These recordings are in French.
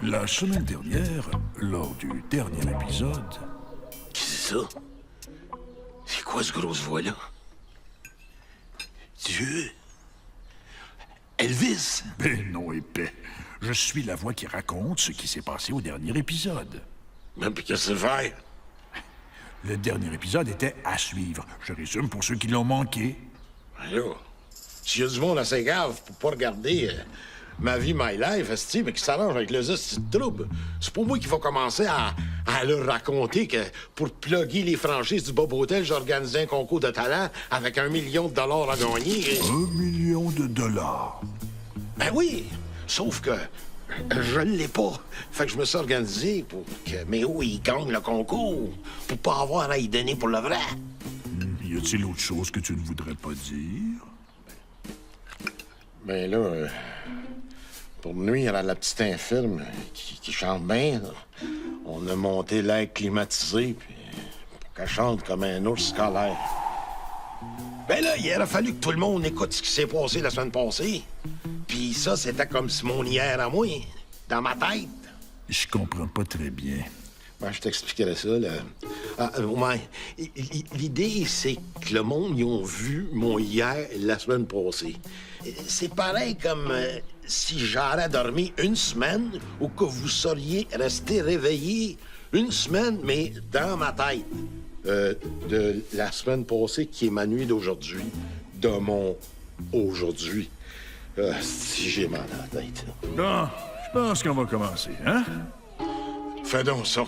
La semaine dernière, lors du dernier épisode... Qu'est-ce que c'est ça? C'est quoi ce grosse voix-là? Dieu? Elvis? Ben non, épais. Je suis la voix qui raconte ce qui s'est passé au dernier épisode. Même puis qu'est-ce que c'est faire? Le dernier épisode était à suivre. Je résume pour ceux qui l'ont manqué. Alors, s'il y a du monde assez grave pour pas regarder Ma vie, My Life, esti, mais qui s'arrange avec le esti de trouble, c'est pour moi qu'il faut commencer à leur raconter que pour plugger les franchises du Bob Hotel, j'ai organisé un concours de talent avec $1 million à gagner. Et... $1 million? Ben oui, sauf que je l'ai pas. Fait que je me suis organisé pour que Méo, il gagne le concours, pour pas avoir à y donner pour le vrai. Y a-t-il autre chose que tu ne voudrais pas dire? Ben là, pour nuire à la petite infirme qui chante bien, là, on a monté l'air climatisé puis pour qu'elle chante comme un ours scolaire. Ben là, il aurait fallu que tout le monde écoute ce qui s'est passé la semaine passée. Puis ça, c'était comme si mon hier à moi, dans ma tête. Je comprends pas très bien. Ben, je t'expliquerai ça, là. Ouais. L'idée, c'est que le monde, ils ont vu mon hier la semaine passée. C'est pareil comme si j'aurais dormi une semaine ou que vous seriez resté réveillé une semaine, mais dans ma tête. De la semaine passée, qui est ma nuit d'aujourd'hui, de mon aujourd'hui. Si j'ai mal à la tête. Bon, je pense qu'on va commencer, hein? Fais donc ça.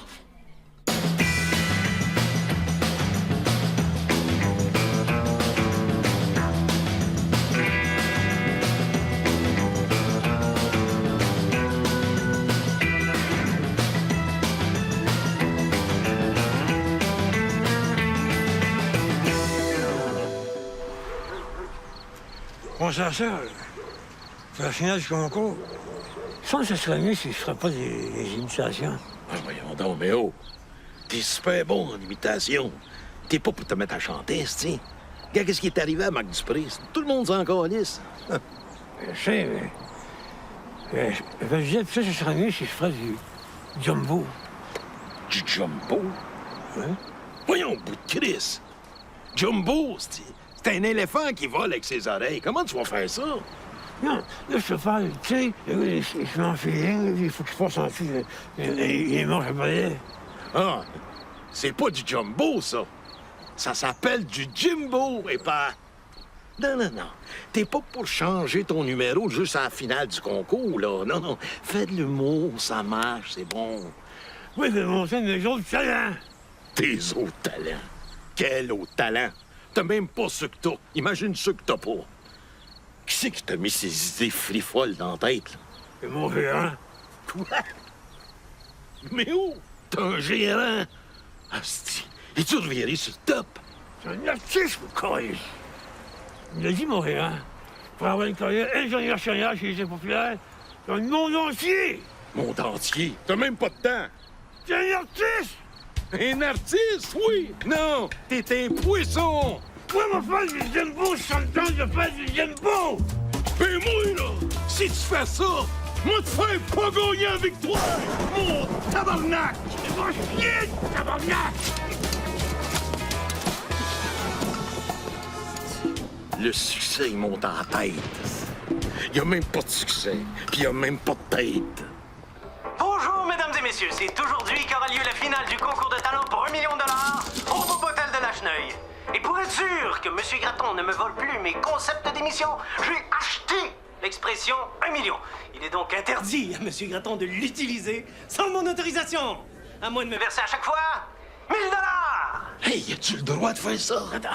Bon, ça, c'est la finale du concours. Je pense que ce serait mieux si je ne ferais pas des imitations. Ah, voyons donc, mais oh, t'es super bon en imitation. T'es pas pour te mettre à chanter, c'ti. Regarde qu'est-ce qui est arrivé à Marc Dupré. Tout le monde s'en calisse. Je sais, mais... je disais, ça, ce serait mieux si je ferais du jumbo. Du jumbo? Hein? Voyons, bout de Chris. Jumbo, c'ti. C'est un éléphant qui vole avec ses oreilles. Comment tu vas faire ça? Non, là, je peux faire, tu sais, il se met en feeling, il faut qu'il fasse en fil. Il est mort, je sais pas. Ah, c'est pas du jumbo, ça. Ça s'appelle du Jimbo, et pas... Non, non, non. T'es pas pour changer ton numéro juste à la finale du concours, là. Non, non. Fais de l'humour, ça marche, c'est bon. Oui, mais montrer mes autres talents. Tes autres talents. Quel autre talent? T'as même pas ce que t'as. Imagine ce que t'as pas. Qui c'est qui t'a mis ces idées frifolles dans la tête, là? C'est mon gérant. Quoi? Mais où? T'as un gérant? Asti. Es-tu reviré sur le top? C'est un artiste, Coris. Il a dit, mon gérant, pour avoir une carrière internationale chez les populaires, dans le monde entier. Monde entier? T'as même pas de temps. C'est un artiste! Un artiste, oui! Non, t'es un poisson! Moi, mon frère, du jumbo, je suis en train de faire du jumbo! Ben moi, là, si tu fais ça, moi te faire pas gagner la victoire! Mon tabarnak! C'est mon chien, tabarnak! Le succès, il monte en tête. Il y a même pas de succès, puis il y a même pas de tête. Bonjour, mesdames et messieurs. C'est aujourd'hui qu'aura lieu la finale du concours de talent pour $1 million au Bob Hotel de Lacheneuil. Et pour être sûr que Monsieur Graton ne me vole plus mes concepts d'émission, j'ai acheté l'expression 1 million. Il est donc interdit à Monsieur Graton de l'utiliser sans mon autorisation, à moins de me verser à chaque fois $1000. Hey, as-tu le droit de faire ça? Attends.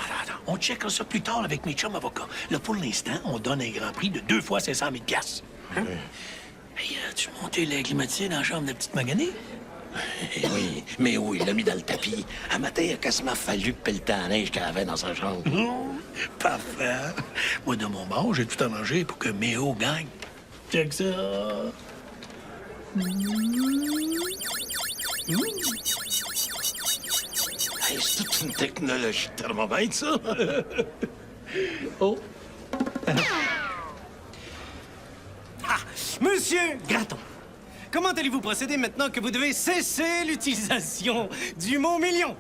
On checkera ça plus tard avec mes chums avocats. Là, pour l'instant, on donne un grand prix de 2 fois 500 000 $. Hein? Hey, as-tu monté l'air climatisé dans la chambre de la petite Maganée? Oui, mais oui, il l'a mis dans le tapis. À matin, il a quasiment fallu pelleter la neige qu'elle avait dans sa chambre. Parfait. Moi, de mon bord, j'ai tout arrangé pour que Méo gagne. Check ça. Hey, c'est toute une technologie de thermomètre, ça. Oh. Ah, Monsieur Graton, comment allez-vous procéder maintenant que vous devez cesser l'utilisation du mot million?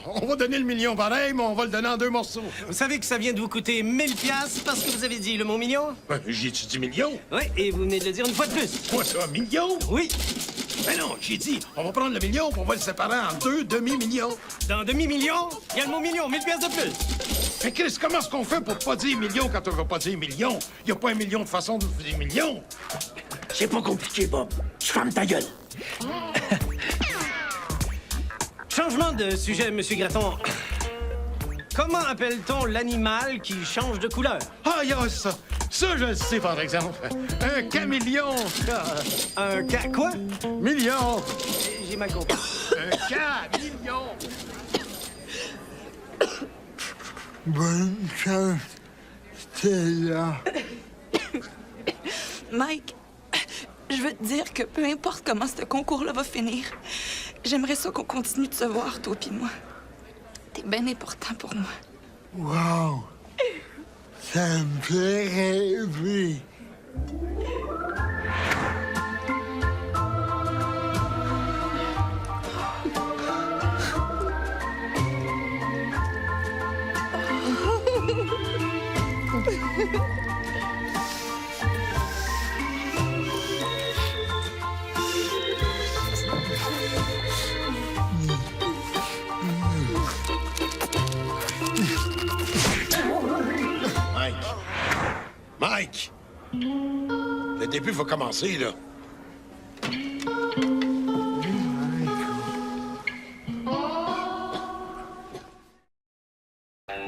On va donner le million pareil, mais on va le donner en 2 morceaux. Vous savez que ça vient de vous coûter 1000 piastres parce que vous avez dit le mot million? J'ai-tu dit million? Oui, et vous venez de le dire une fois de plus. Quoi ça, million? Oui, Ben non, j'ai dit, on va prendre le million puis on va le séparer en 2 demi-millions. dans demi-million, il y a le mot million, 1000 piastres de plus. Mais Chris, comment est-ce qu'on fait pour pas dire million quand on veut pas dire million? Y a pas 1 million de façons de dire million. C'est pas compliqué, Bob. Je ferme ta gueule. Changement de sujet, Monsieur Gratton. Comment appelle-t-on l'animal qui change de couleur? Ah, y a ça. Ça, je le sais, par exemple. Un caméléon. Quoi? Million. J'ai mal compris. Un caméléon. Bonne chance, Stella. Mike, je veux te dire que peu importe comment ce concours-là va finir, j'aimerais ça qu'on continue de se voir, toi puis moi. T'es bien important pour moi. Wow! Ça me fait rêver. Mike! Le début va commencer, là.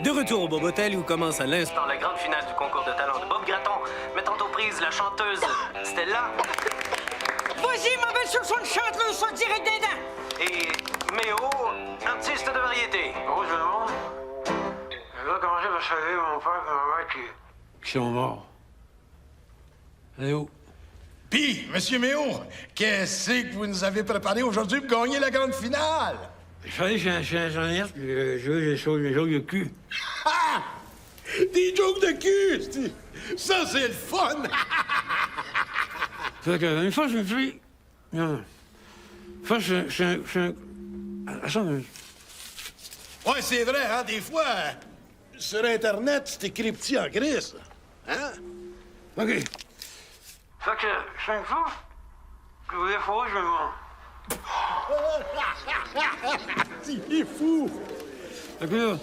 De retour au Bob Hotel où commence à l'instant Dans la grande finale du concours de talent de Bob Gratton, mettant aux prises la chanteuse Stella Vas-y, ma belle chouchoune, chante-le, ça direct des dents! et Méo, artiste de variété. Oh, je demande. Elle va commencer par saluer mon père et ma mère qui sont morts. Allez où? Puis, Monsieur Méo, qu'est-ce que vous nous avez préparé aujourd'hui pour gagner la grande finale? Je suis allé chez un ingénieur, puis je veux des choses de cul. Ah! Des jokes de cul! Ça, c'est le fun! Fait que, une fois, je me suis... Non. Une fois, je suis un... Attends, Ouais, c'est vrai, hein, des fois, sur Internet, c'est écrit petit en gris, hein? OK. Fait que 5 fois, que vous fois, je me mens. C'est fou! Fait que là,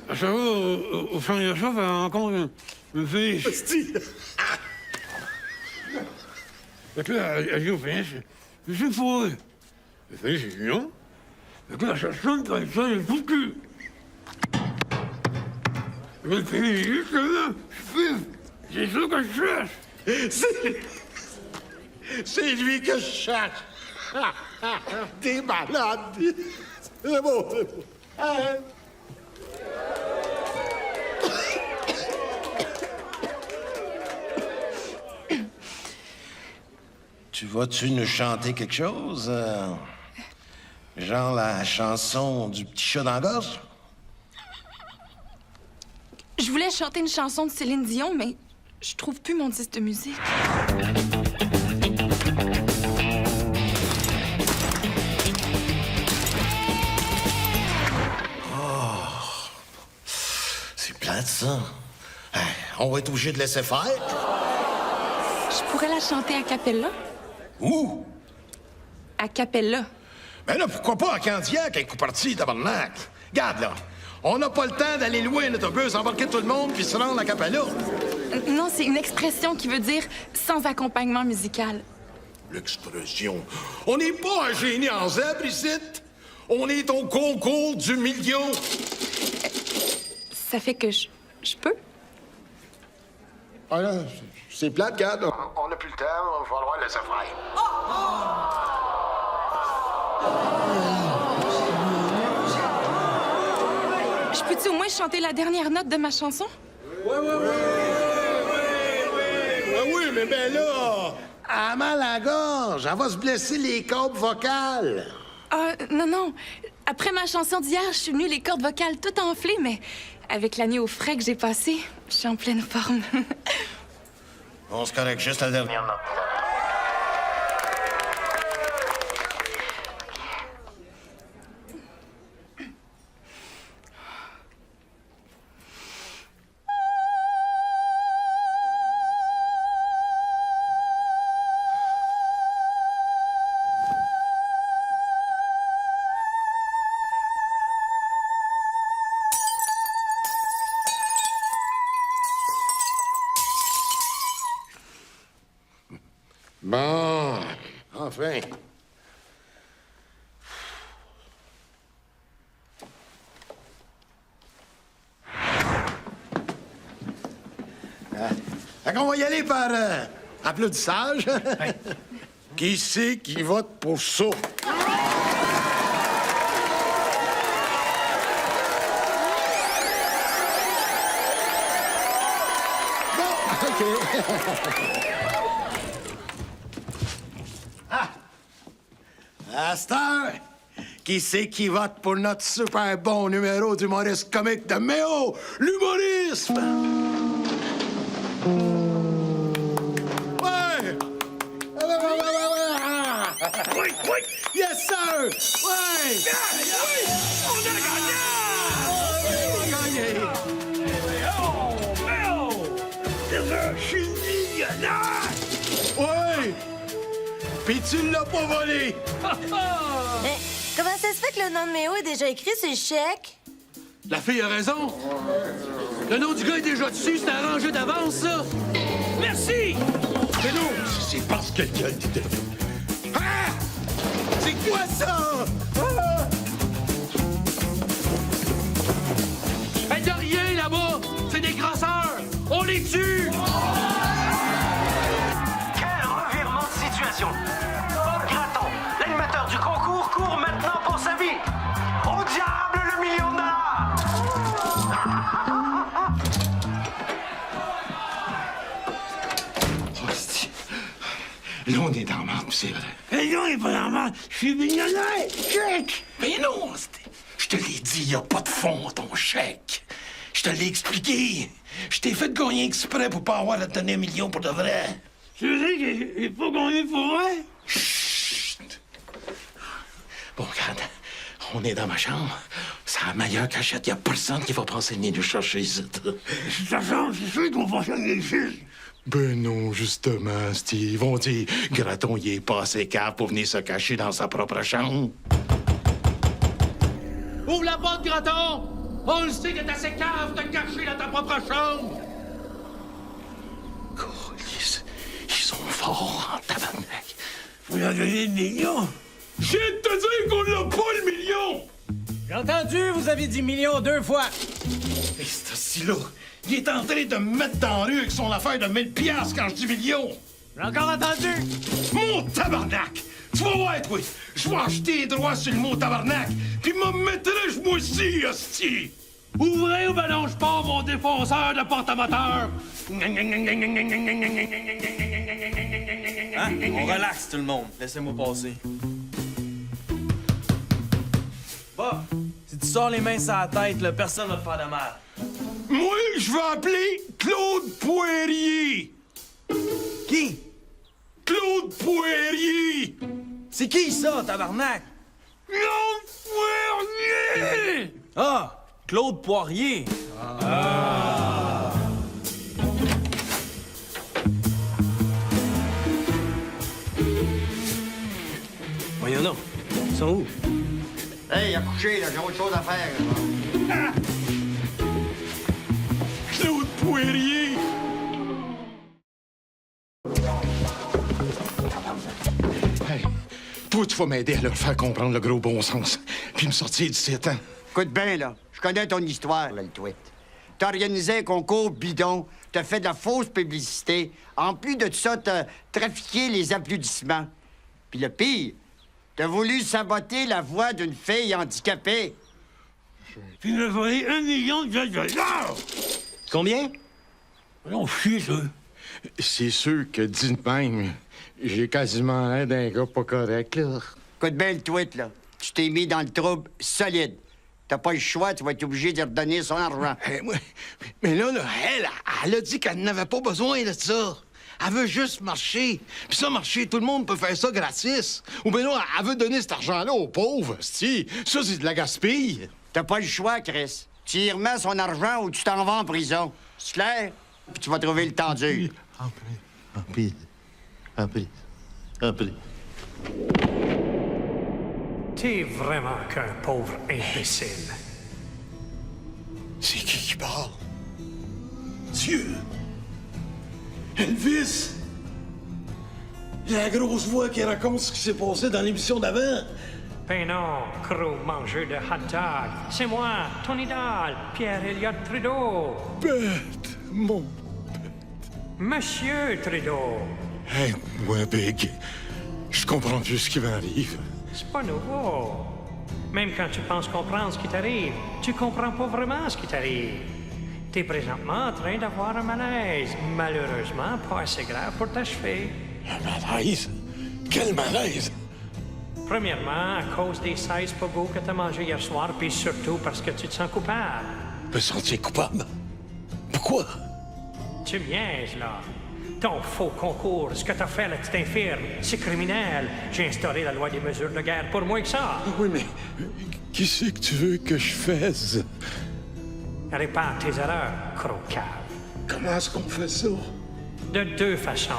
à chaque fois, au champ de chauffe, elle rencontre une fille. Fait que là, elle dit au finish, je suis fourré. Le finish, il dit non. Fait que là, ça sonne quand il sonne, il fout le cul. Fait que le finish, il dit, justement, je filme. C'est ça que je cherche. C'est lui que je cherche! T'es malade! C'est bon, c'est bon. Tu vas-tu nous chanter quelque chose? Genre la chanson du petit chat dans la gorge? Je voulais chanter une chanson de Céline Dion, mais je trouve plus mon disque de musique. C'est plate, ça. Hey, on va être obligé de laisser faire. Je pourrais la chanter a cappella. Où? A cappella. Ben là, pourquoi pas à Candiac, avec coup parti, tabarnak? Regarde, là. On n'a pas le temps d'aller louer un autobus, embarquer tout le monde, puis se rendre à Capella. Non, c'est une expression qui veut dire sans accompagnement musical. L'expression. On n'est pas un génie en zèbre ici. On est au concours du million. Ça fait que je peux? Ah là, c'est plate, regarde. On n'a plus le temps, il va falloir laisser faire. Je peux-tu au moins chanter la dernière note de ma chanson? Ah oui, mais ben là, elle a mal à la gorge. Elle va se blesser les cordes vocales. Ah, non. Après ma chanson d'hier, je suis venue les cordes vocales toutes enflées, mais avec l'année au frais que j'ai passé, je suis en pleine forme. On se correcte juste la dernière note. Bon, enfin. Fait qu'on va y aller par applaudissage. Qui c'est qui vote pour ça? Bon, OK. À cette heure, qui c'est qui vote pour notre super bon numéro d'humoriste comique de Méo, l'humorisme? Ouais! Quick, quick! Yes, sir! Ouais! Oui! On a gagné! Oh, Méo! Je suis millionnaire! Ouais! Pis tu l'as pas volé! Mais comment ça se fait que le nom de Méo est déjà écrit sur le chèque? La fille a raison. Le nom du gars est déjà dessus, c'est arrangé d'avance, ça. Merci! Mais non! C'est parce que quelqu'un dit... Ah! C'est quoi ça? Ah! Hey, de rien, là-bas! C'est des grasseurs! On les tue! Quel revirement de situation! Bob Gratton, l'animateur du concours, court maintenant pour sa vie! Au diable le million de dollars! Hostie. Là, on est dans le marde, c'est vrai. Et non, il est pas normal. Je suis millionnaire. Chèque! Mais non, je te l'ai dit, il n'y a pas de fond, ton chèque. Je te l'ai expliqué. Je t'ai fait gagner exprès pour pas avoir à te donner 1 million pour de vrai. Tu veux dire qu'il n'est pas gagné pour vrai? Chut! Bon, regarde, on est dans ma chambre. C'est la meilleure cachette. Il n'y a personne qui va penser venir nous chercher ici. C'est ta chambre, c'est sûr qu'on va faire des choses. Ben non, justement, Steve. Ils vont dire, Gratton, il est pas assez cave pour venir se cacher dans sa propre chambre. Ouvre la porte, Gratton! On le sait que t'es assez cave de te cacher dans ta propre chambre! Ils sont forts en tabarnak. Vous leur donnez 1 million. Je viens de te dire qu'on l'a pas, le million! J'ai entendu, vous avez dit million 2 fois. Mais c'est assis-là. Il est en train de me mettre dans la rue avec son affaire de 1000 piastres quand je dis million. J'ai encore entendu. Mon tabarnak! Tu vas voir, toi! Je vais acheter les droits sur le mot tabarnak, puis me mettrai moi aussi, hostie! Ouvrez ou ballon, je pars mon défonceur de porte-à-moteur. Hein? On relaxe, tout le monde. Laissez-moi passer. Bah, si tu sors les mains sur la tête, là, personne va te faire de mal. Moi, je vais appeler Claude Poirier! Qui? Claude Poirier! C'est qui ça, tabarnak? Claude Poirier! Ah! Claude Poirier! Voyons donc. Ils sont où? Hey, à coucher, là, j'ai autre chose à faire. Là. Claude Poirier! Hey, toi, tu vas m'aider à leur faire comprendre le gros bon sens, puis me sortir du 7 ans. Écoute bien, là. Je connais ton histoire, là, le tweet. T'as organisé un concours bidon, t'as fait de la fausse publicité. En plus de ça, t'as trafiqué les applaudissements. Puis le pire, t'as voulu saboter la voix d'une fille handicapée. Tu me volé 1 million de dollars! Combien? Non, chier, ça. C'est sûr que, dit de même, j'ai quasiment l'air d'un gars pas correct, là. Écoute bien le tweet, là. Tu t'es mis dans le trouble solide. T'as pas le choix, tu vas être obligé de redonner son argent. Mais là, elle a dit qu'elle n'avait pas besoin de ça. Elle veut juste marcher. Puis ça, marcher, tout le monde peut faire ça gratis. Ou bien là, elle veut donner cet argent-là aux pauvres, si. Ça, c'est de la gaspille. T'as pas le choix, Chris. Tu y remets son argent ou tu t'en vas en prison. C'est clair? Puis tu vas trouver le temps dur. Après. T'es vraiment qu'un pauvre imbécile. C'est qui parle? Dieu! Elvis! Il y a la grosse voix qui raconte ce qui s'est passé dans l'émission d'avant. Ben non, gros mangeur de hot dog. C'est moi, ton idole, Pierre-Éliott Trudeau. Bête, mon... Monsieur Trudeau. Aide-moi, Big. Je comprends plus ce qui m'arrive. C'est pas nouveau. Même quand tu penses comprendre ce qui t'arrive, tu comprends pas vraiment ce qui t'arrive. T'es présentement en train d'avoir un malaise. Malheureusement, pas assez grave pour t'achever. Un malaise? Quel malaise? Premièrement, à cause des 16 pogos que t'as mangé hier soir, puis surtout parce que tu te sens coupable. Me sentir coupable? Pourquoi? Tu me niaises, là. Ton faux concours, ce que t'as fait, la petite infirme, c'est criminel. J'ai instauré la loi des mesures de guerre pour moins que ça. Oui, mais qu'est-ce que tu veux que je fasse? Répare tes erreurs, crocave. Comment est-ce qu'on fait ça? De deux façons.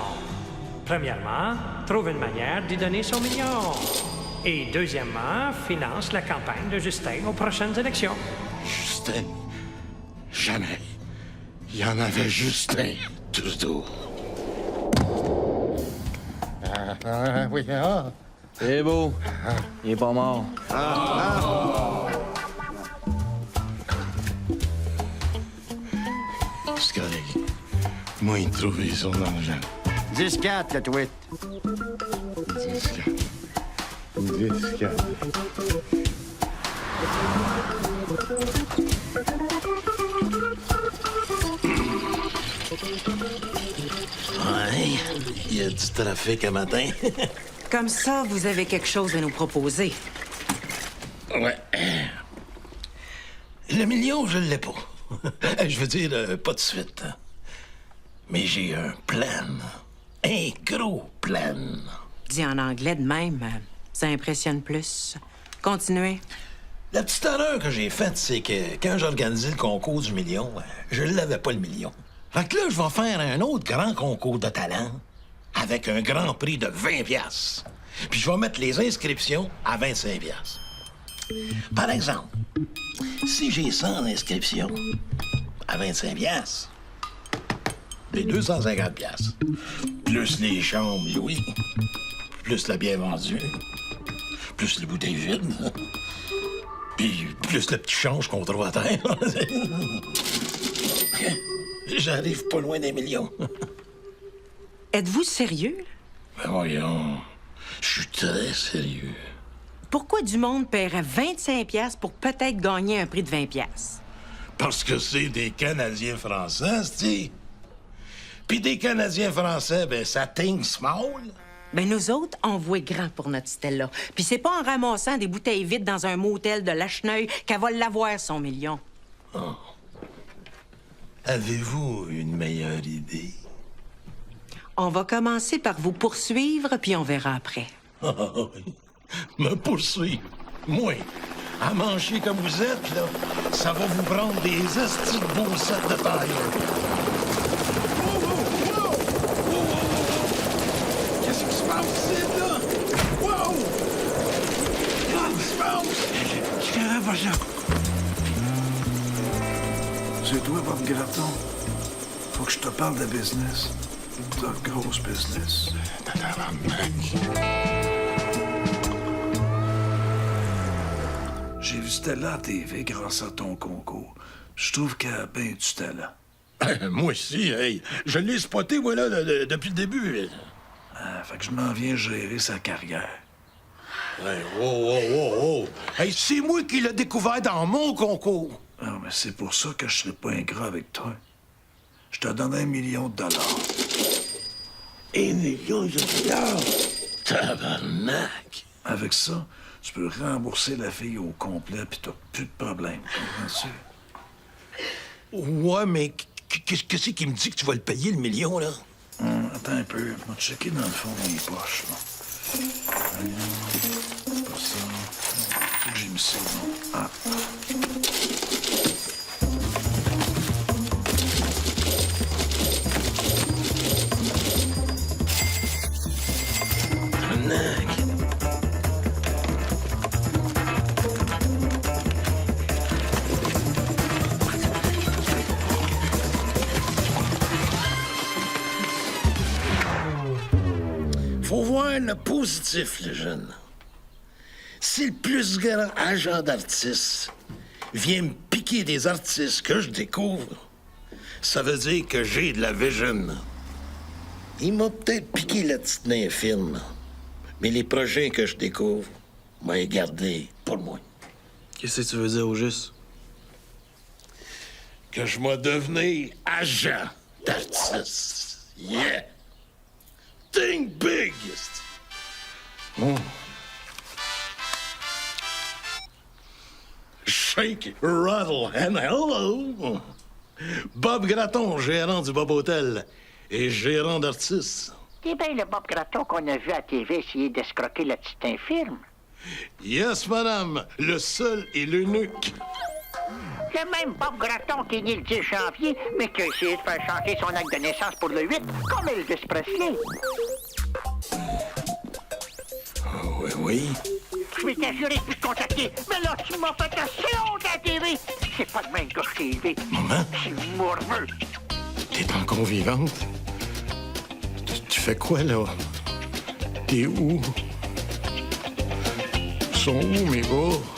Premièrement, trouve une manière d'y donner son million. Et deuxièmement, finance la campagne de Justin aux prochaines élections. Justin? Jamais. Il y en avait Justin, Trudeau. Oui, C'est beau. Il est pas mort. C'est correct. Moi, il trouvait son argent. 10-4, le tweet. 10-4. Ouais, il y a du trafic un matin. Comme ça, vous avez quelque chose à nous proposer. Ouais. Le million, je l'ai pas. Je veux dire, pas de suite. Mais j'ai un plan. Un gros plan. Dit en anglais de même, ça impressionne plus. Continuez. La petite erreur que j'ai faite, c'est que quand j'ai organisé le concours du million, je l'avais pas le million. Fait que là, je vais faire un autre grand concours de talent avec un grand prix de 20 $. Puis je vais mettre les inscriptions à 25 $. Par exemple, si j'ai 100 inscriptions à 25 $, les 250 $, plus les chambres louées, plus la bière vendue, plus les bouteilles vides, puis plus le petit change qu'on trouve à terre. J'arrive pas loin des millions. Êtes-vous sérieux? Ben voyons, je suis très sérieux. Pourquoi du monde paierait 25$ pour peut-être gagner un prix de 20$? Parce que c'est des Canadiens français, c'ti. Puis des Canadiens français, ben ça think small. Ben nous autres, on voit grand pour notre Stella. Puis c'est pas en ramassant des bouteilles vides dans un motel de Lacheneuil qu'elle va l'avoir, son million. Oh. Avez-vous une meilleure idée? On va commencer par vous poursuivre, puis on verra après. Me poursuivre. Moi, à manger comme vous êtes, puis là, ça va vous prendre des estis de beaux sets de taille. Qu'est-ce qui se passe ici, là? Wow! Qu'est-ce qui se passe? Tiens, vas-y. C'est toi, Bob Gratton. Faut que je te parle de business. De grosse business. J'ai vu Stella à TV grâce à ton concours. Je trouve qu'elle a bien du talent. Moi aussi, hey. Je l'ai spoté, moi, là, depuis le début. Fait que je m'en viens gérer sa carrière. Hey, oh. Hey, c'est moi qui l'ai découvert dans mon concours. Ah, mais c'est pour ça que je serai pas ingrat avec toi. Je te donne $1 million. $1 million? Tabarnak! Avec ça, tu peux rembourser la fille au complet puis t'as plus de problème. Comprends-tu? Ouais, mais qu'est-ce qui me dit que tu vas le payer, le million, là? Attends un peu. Je vais checker dans le fond de mes poches, là. C'est pas ça. Faut que j'ai mis ça, non? Ah. voir le positif, le jeune. Si le plus grand agent d'artistes vient me piquer des artistes que je découvre, ça veut dire que j'ai de la vision. Il m'a peut-être piqué le petit nez film, mais les projets que je découvre, m'a les gardés pour moi. Qu'est-ce que tu veux dire au juste? Que je m'ai devenu agent d'artiste. Yeah! Think big! Shake, rattle, and hello! Bob Gratton, gérant du Bob Hotel et gérant d'artistes. C'est bien le Bob Gratton qu'on a vu à TV essayer d'escroquer le petit infirme. Yes, madame, le seul et l'unique. Le même Bob Gratton qui est né le 10 janvier, mais qui a essayé de faire changer son acte de naissance pour le 8, comme Elvis Presley. Oh, oui. Je m'étais juré de plus te contacter, mais là, tu m'as fait assez honte à la TV. C'est pas de même que je t'ai élevé. Maman? C'est morveux. T'es encore vivante? Tu fais quoi, là? T'es où? Sont où, mes gars?